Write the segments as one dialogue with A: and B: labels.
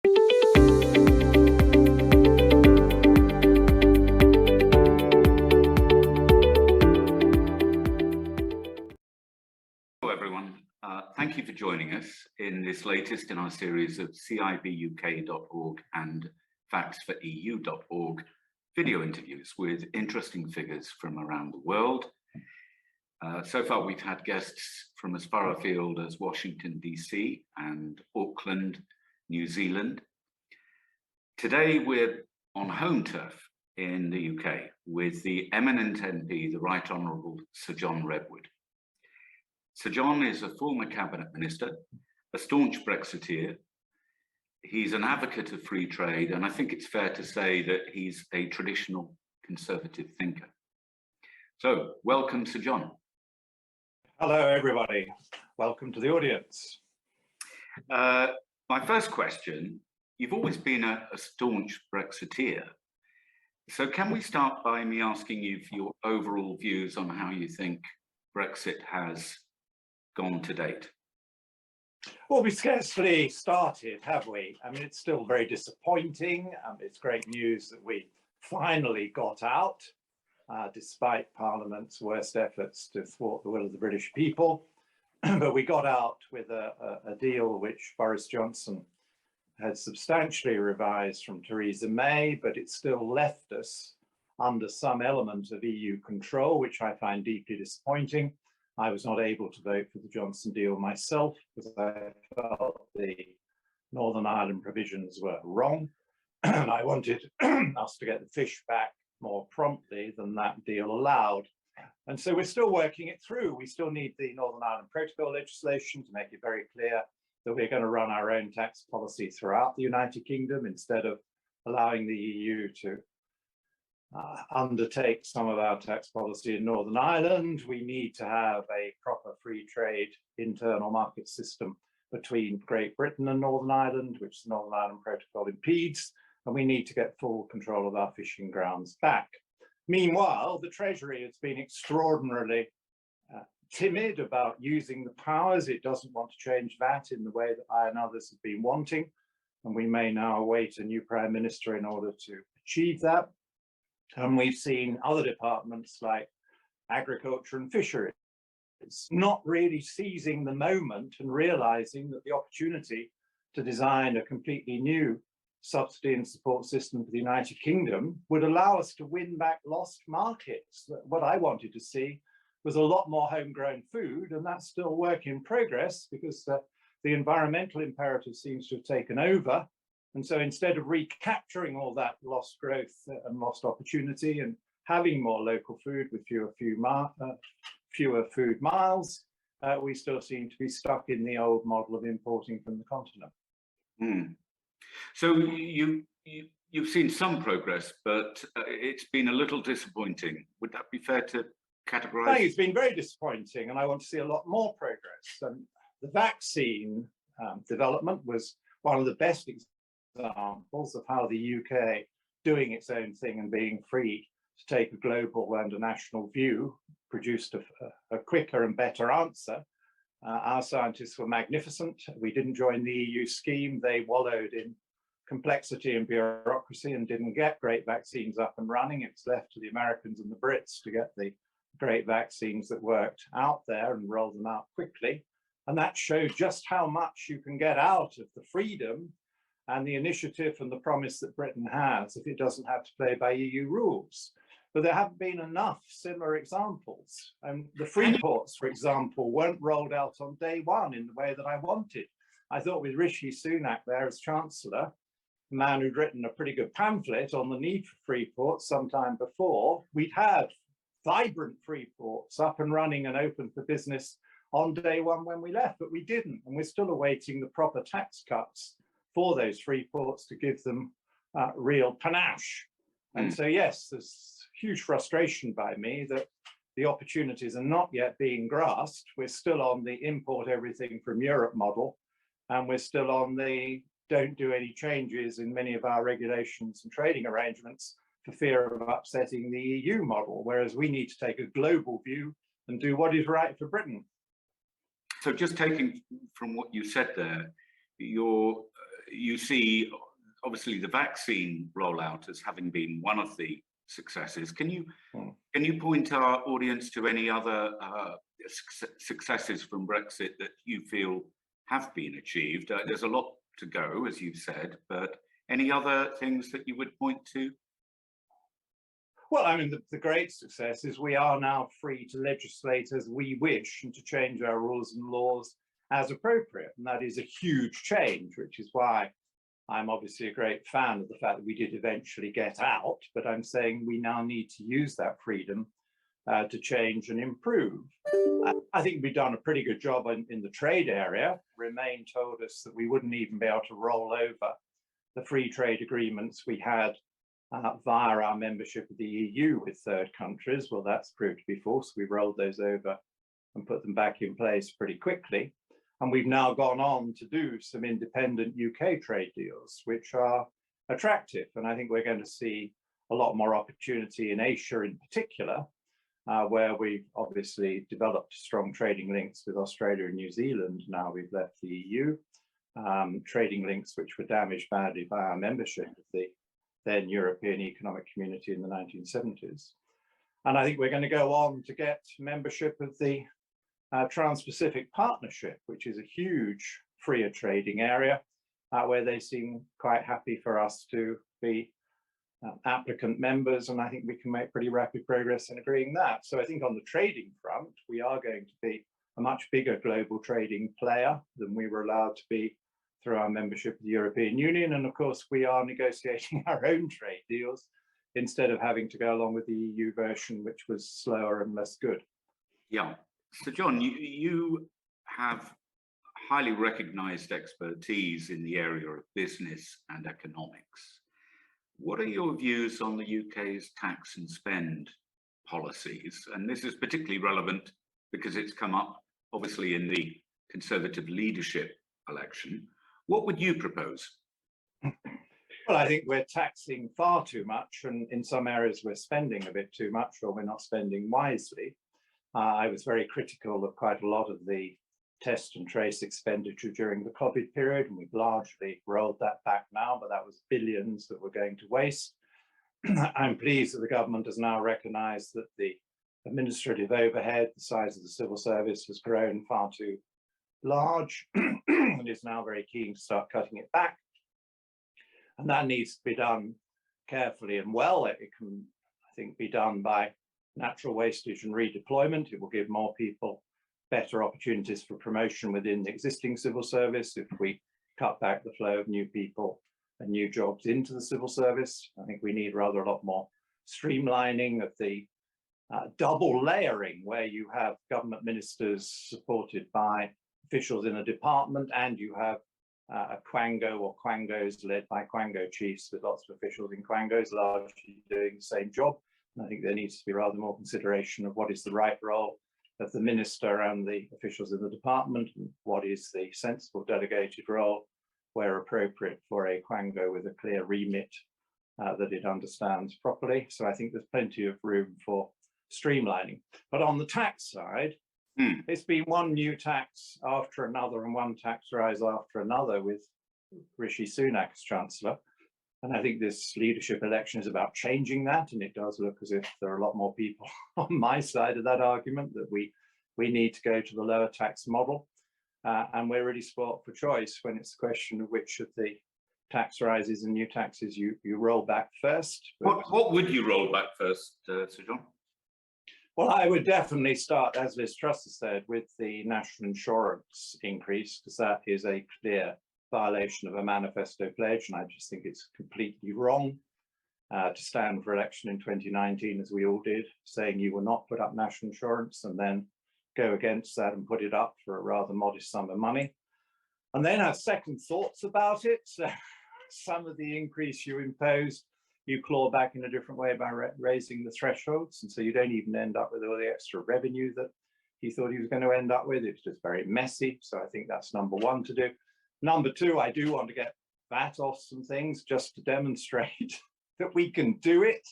A: Hello everyone, thank you for joining us in this latest in our series of CIBUK.org and factsforeu.org video interviews with interesting figures from around the world. So far we've had guests from as far afield as Washington DC and Auckland, New Zealand. Today we're on home turf in the UK with the eminent MP, the Right Honourable Sir John Redwood. Sir John is a former cabinet minister, a staunch Brexiteer. He's an advocate of free trade, and I think it's fair to say that he's a traditional conservative thinker. So, welcome, Sir John.
B: Hello, everybody. Welcome to the audience.
A: My first question, you've always been a staunch Brexiteer. So can we start by me asking you for your overall views on how you think Brexit has gone to date?
B: Well, we scarcely started, have we? I mean, it's still very disappointing. It's great news that we finally got out, despite Parliament's worst efforts to thwart the will of the British people. But we got out with a deal which Boris Johnson had substantially revised from Theresa May, but it still left us under some element of EU control, which I find deeply disappointing. I was not able to vote for the Johnson deal myself because I felt the Northern Ireland provisions were wrong. And I wanted us to get the fish back more promptly than that deal allowed. And so we're still working it through. We still need the Northern Ireland Protocol legislation to make it very clear that we're going to run our own tax policy throughout the United Kingdom instead of allowing the EU to undertake some of our tax policy in Northern Ireland. We need to have a proper free trade internal market system between Great Britain and Northern Ireland, which the Northern Ireland Protocol impedes, and we need to get full control of our fishing grounds back. Meanwhile, the Treasury has been extraordinarily timid about using the powers. It doesn't want to change that in the way that I and others have been wanting, and we may now await a new Prime Minister in order to achieve that. And we've seen other departments like agriculture and fisheries not really seizing the moment and realizing that the opportunity to design a completely new subsidy and support system for the United Kingdom would allow us to win back lost markets. What I wanted to see was a lot more homegrown food, and that's still work in progress because the environmental imperative seems to have taken over. And so instead of recapturing all that lost growth and lost opportunity and having more local food with fewer food miles, we still seem to be stuck in the old model of importing from the continent.
A: Mm. So you've seen some progress, but it's been a little disappointing. Would that be fair to categorize?
B: I think it's been very disappointing, and I want to see a lot more progress. The vaccine development was one of the best examples of how the UK doing its own thing and being free to take a global and a national view produced a quicker and better answer. Our scientists were magnificent. We didn't join the EU scheme. They wallowed in complexity and bureaucracy and didn't get great vaccines up and running. It's left to the Americans and the Brits to get the great vaccines that worked out there and roll them out quickly. And that showed just how much you can get out of the freedom and the initiative and the promise that Britain has if it doesn't have to play by EU rules. But there haven't been enough similar examples. And the free ports, for example, weren't rolled out on day one in the way that I wanted. I thought with Rishi Sunak there as Chancellor, a man who'd written a pretty good pamphlet on the need for free ports sometime before, we'd had vibrant free ports up and running and open for business on day one when we left, but we didn't. And we're still awaiting the proper tax cuts for those free ports to give them real panache. And so, yes, there's huge frustration by me that the opportunities are not yet being grasped. We're still on the import everything from Europe model, and we're still on the don't do any changes in many of our regulations and trading arrangements for fear of upsetting the EU model, whereas we need to take a global view and do what is right for Britain.
A: So just taking from what you said there, you're you see, obviously, the vaccine rollout as having been one of the successes. Can you point our audience to any other successes from Brexit that you feel have been achieved? There's a lot to go, as you've said, but any other things that you would point to?
B: Well, I mean, the great success is we are now free to legislate as we wish and to change our rules and laws as appropriate. And that is a huge change, which is why I'm obviously a great fan of the fact that we did eventually get out, but I'm saying we now need to use that freedom to change and improve. I think we've done a pretty good job in the trade area. Remain told us that we wouldn't even be able to roll over the free trade agreements we had via our membership of the EU with third countries. Well, that's proved to be false. We rolled those over and put them back in place pretty quickly. And we've now gone on to do some independent UK trade deals, which are attractive. And I think we're going to see a lot more opportunity in Asia in particular, where we've obviously developed strong trading links with Australia and New Zealand. Now we've left the EU, trading links which were damaged badly by our membership of the then European Economic Community in the 1970s. And I think we're going to go on to get membership of the Trans-Pacific Partnership, which is a huge freer trading area, where they seem quite happy for us to be applicant members, and I think we can make pretty rapid progress in agreeing that. So I think on the trading front, we are going to be a much bigger global trading player than we were allowed to be through our membership of the European Union. And of course, we are negotiating our own trade deals instead of having to go along with the EU version, which was slower and less good.
A: Yeah. So John, you have highly recognized expertise in the area of business and economics. What are your views on the UK's tax and spend policies? And this is particularly relevant because it's come up, obviously, in the Conservative leadership election. What would you propose?
B: Well, I think we're taxing far too much, and in some areas we're spending a bit too much, or we're not spending wisely. I was very critical of quite a lot of the test and trace expenditure during the COVID period, and we've largely rolled that back now, but that was billions that were going to waste. I'm pleased that the government has now recognised that the administrative overhead, the size of the civil service, has grown far too large and is now very keen to start cutting it back. And that needs to be done carefully and well. It can, I think, be done by natural wastage and redeployment. It will give more people better opportunities for promotion within the existing civil service if we cut back the flow of new people and new jobs into the civil service. I think we need rather a lot more streamlining of the double layering, where you have government ministers supported by officials in a department, and you have a quango or quangos led by quango chiefs with lots of officials in quangos largely doing the same job. And I think there needs to be rather more consideration of what is the right role of the minister and the officials in the department, and what is the sensible delegated role where appropriate for a quango with a clear remit that it understands properly. So I think there's plenty of room for streamlining. But on the tax side, it's been one new tax after another and one tax rise after another with Rishi Sunak as Chancellor. And I think this leadership election is about changing that. And it does look as if there are a lot more people on my side of that argument that we need to go to the lower tax model. And we're really spoilt for choice when it's a question of which of the tax rises and new taxes you roll back first.
A: What would you roll back first, Sir John?
B: Well, I would definitely start, as Liz Truss has said, with the national insurance increase, because that is a clear violation of a manifesto pledge, and I just think it's completely wrong to stand for election in 2019, as we all did, saying you will not put up national insurance and then go against that and put it up for a rather modest sum of money. And then have second thoughts about it. So some of the increase you impose, you claw back in a different way by raising the thresholds, and so you don't even end up with all the extra revenue that he thought he was going to end up with. It's just very messy. So I think that's number one to do. Number two, I do want to get VAT off some things just to demonstrate that we can do it,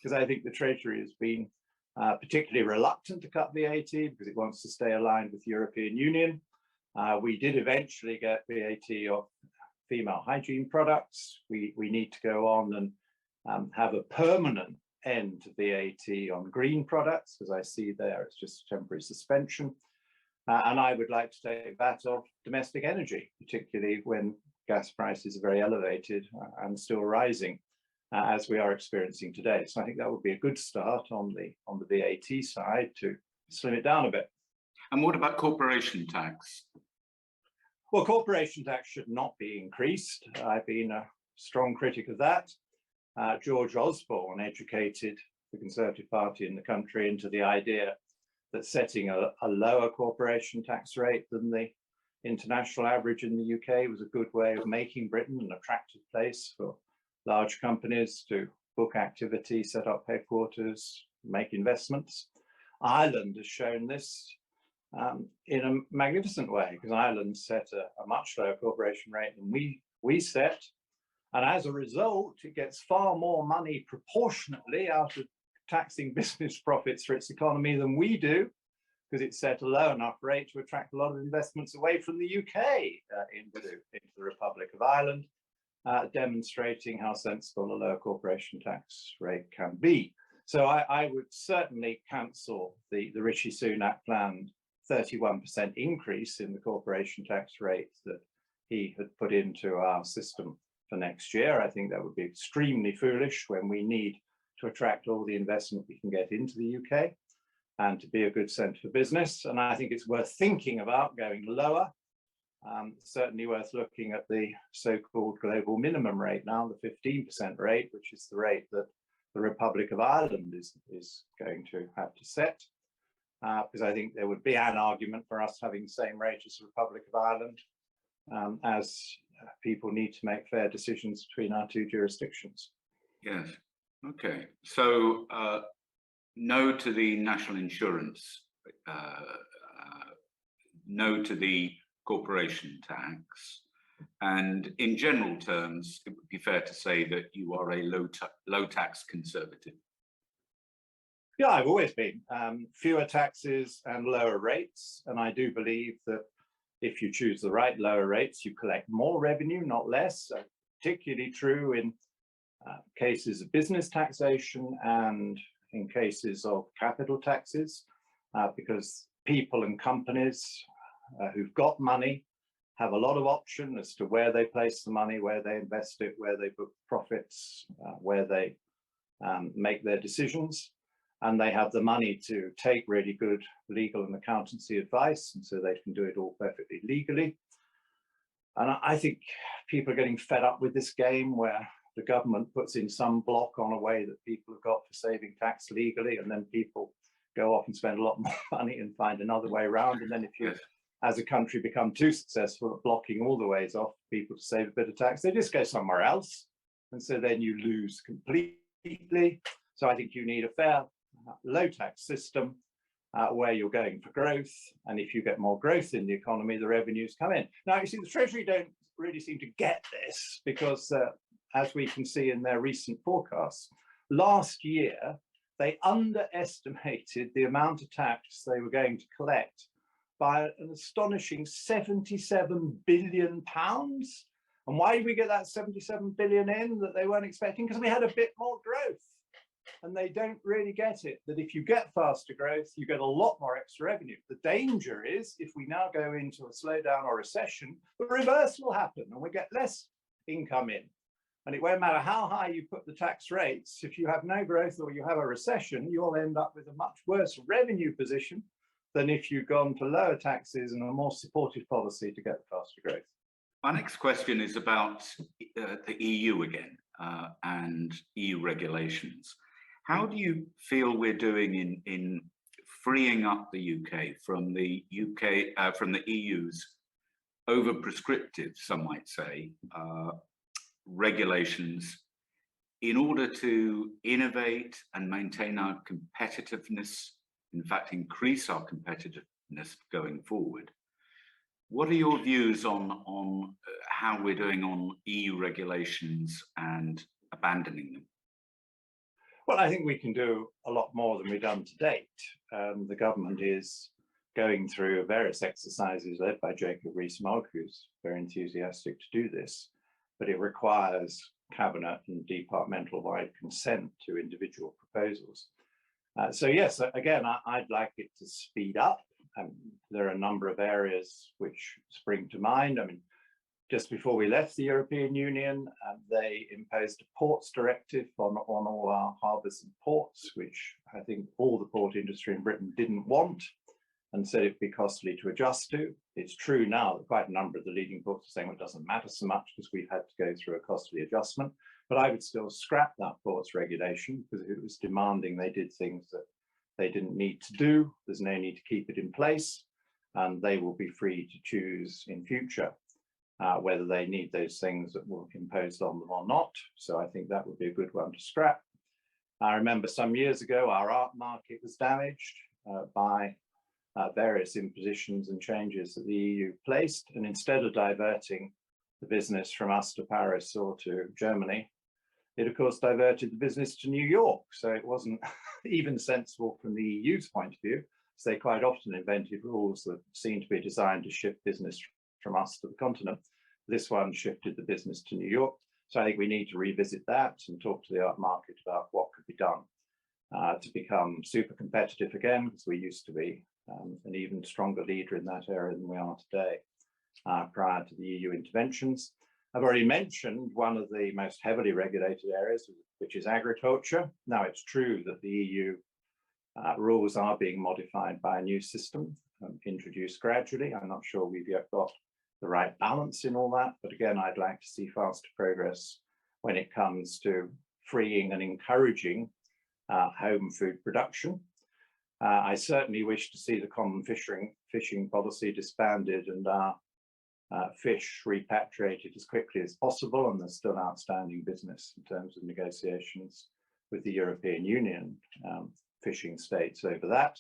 B: because I think the Treasury has been particularly reluctant to cut VAT because it wants to stay aligned with the European Union. We did eventually get VAT off female hygiene products. We need to go on and have a permanent end to VAT on green products, as I see there, it's just a temporary suspension. And I would like to take that off domestic energy, particularly when gas prices are very elevated and still rising, as we are experiencing today. So I think that would be a good start on the VAT side to slim it down a bit.
A: And what about corporation tax?
B: Well, corporation tax should not be increased. I've been a strong critic of that. George Osborne educated the Conservative Party in the country into the idea that setting a lower corporation tax rate than the international average in the UK was a good way of making Britain an attractive place for large companies to book activity, set up headquarters, make investments. Ireland has shown this in a magnificent way, because Ireland set a much lower corporation rate than we set. And as a result, it gets far more money proportionately out of taxing business profits for its economy than we do, because it's set a low enough rate to attract a lot of investments away from the UK into the Republic of Ireland, demonstrating how sensible a lower corporation tax rate can be. So I would certainly cancel the Rishi Sunak planned 31% increase in the corporation tax rate that he had put into our system for next year. I think that would be extremely foolish when we need to attract all the investment we can get into the UK and to be a good centre for business. And I think it's worth thinking about going lower. Certainly worth looking at the so-called global minimum rate now, the 15% rate, which is the rate that the Republic of Ireland is going to have to set. Because I think there would be an argument for us having the same rate as the Republic of Ireland, as people need to make fair decisions between our two jurisdictions.
A: Yes. Okay. So no to the national insurance, no to the corporation tax, and in general terms, it would be fair to say that you are a low tax conservative.
B: Yeah, I've always been. Fewer taxes and lower rates. And I do believe that if you choose the right lower rates, you collect more revenue, not less. Particularly true in cases of business taxation and in cases of capital taxes, because people and companies who've got money have a lot of option as to where they place the money, where they invest it, where they book profits, where they make their decisions. And they have the money to take really good legal and accountancy advice, and so they can do it all perfectly legally. And I think people are getting fed up with this game where the government puts in some block on a way that people have got for saving tax legally, and then people go off and spend a lot more money and find another way around. And then if you, as a country, become too successful at blocking all the ways off people to save a bit of tax, they just go somewhere else. And so then you lose completely. So I think you need a fair low tax system where you're going for growth, and if you get more growth in the economy, the revenues come in. Now, you see, the Treasury don't really seem to get this, because as we can see in their recent forecasts, last year they underestimated the amount of tax they were going to collect by an astonishing £77 billion. And why did we get that 77 billion in that they weren't expecting? Because we had a bit more growth. And they don't really get it, that if you get faster growth, you get a lot more extra revenue. The danger is, if we now go into a slowdown or recession, the reverse will happen and we get less income in. And it won't matter how high you put the tax rates, if you have no growth or you have a recession, you'll end up with a much worse revenue position than if you'd gone for lower taxes and a more supportive policy to get the faster growth.
A: My next question is about the EU again and EU regulations. How do you feel we're doing in freeing up the UK from the EU's over-prescriptive, some might say, regulations in order to innovate and maintain our competitiveness, in fact, increase our competitiveness going forward? What are your views on how we're doing on EU regulations and abandoning them?
B: Well, I think we can do a lot more than we've done to date. The government is going through various exercises led by Jacob Rees-Mogg, who's very enthusiastic to do this, but it requires cabinet and departmental-wide consent to individual proposals. So yes, again, I'd like it to speed up. There are a number of areas which spring to mind. I mean, just before we left the European Union, they imposed a ports directive on all our harbours and ports, which I think all the port industry in Britain didn't want, and said it'd be costly to adjust to. It's true now that quite a number of the leading ports are saying, well, it doesn't matter so much because we've had to go through a costly adjustment. But I would still scrap that ports regulation, because if it was demanding they did things that they didn't need to do, there's no need to keep it in place, and they will be free to choose in future whether they need those things that were imposed on them or not. So I think that would be a good one to scrap. I remember some years ago, our art market was damaged by various impositions and changes that the EU placed. And instead of diverting the business from us to Paris or to Germany, it of course diverted the business to New York. So it wasn't even sensible from the EU's point of view. So they quite often invented rules that seemed to be designed to shift business from us to the continent. This one shifted the business to New York. So I think we need to revisit that and talk to the art market about what could be done to become super competitive again, because we used to be an even stronger leader in that area than we are today prior to the EU interventions. I've already mentioned one of the most heavily regulated areas, which is agriculture. Now, it's true that the EU rules are being modified by a new system introduced gradually. I'm not sure we've yet got the right balance in all that, but again, I'd like to see faster progress when it comes to freeing and encouraging home food production. I certainly wish to see the common fishing policy disbanded and fish repatriated as quickly as possible, and there's still outstanding business in terms of negotiations with the European Union fishing states over that.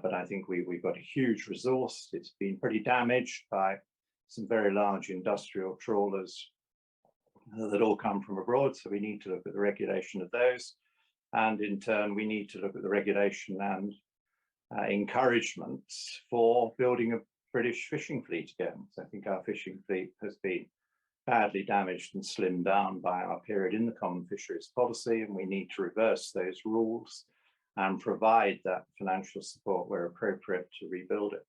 B: But I think we've got a huge resource. It's been pretty damaged by some very large industrial trawlers that all come from abroad, so we need to look at the regulation of those. And in turn, we need to look at the regulation and encouragements for building a British fishing fleet again. So I think our fishing fleet has been badly damaged and slimmed down by our period in the common fisheries policy, and we need to reverse those rules and provide that financial support where appropriate to rebuild it.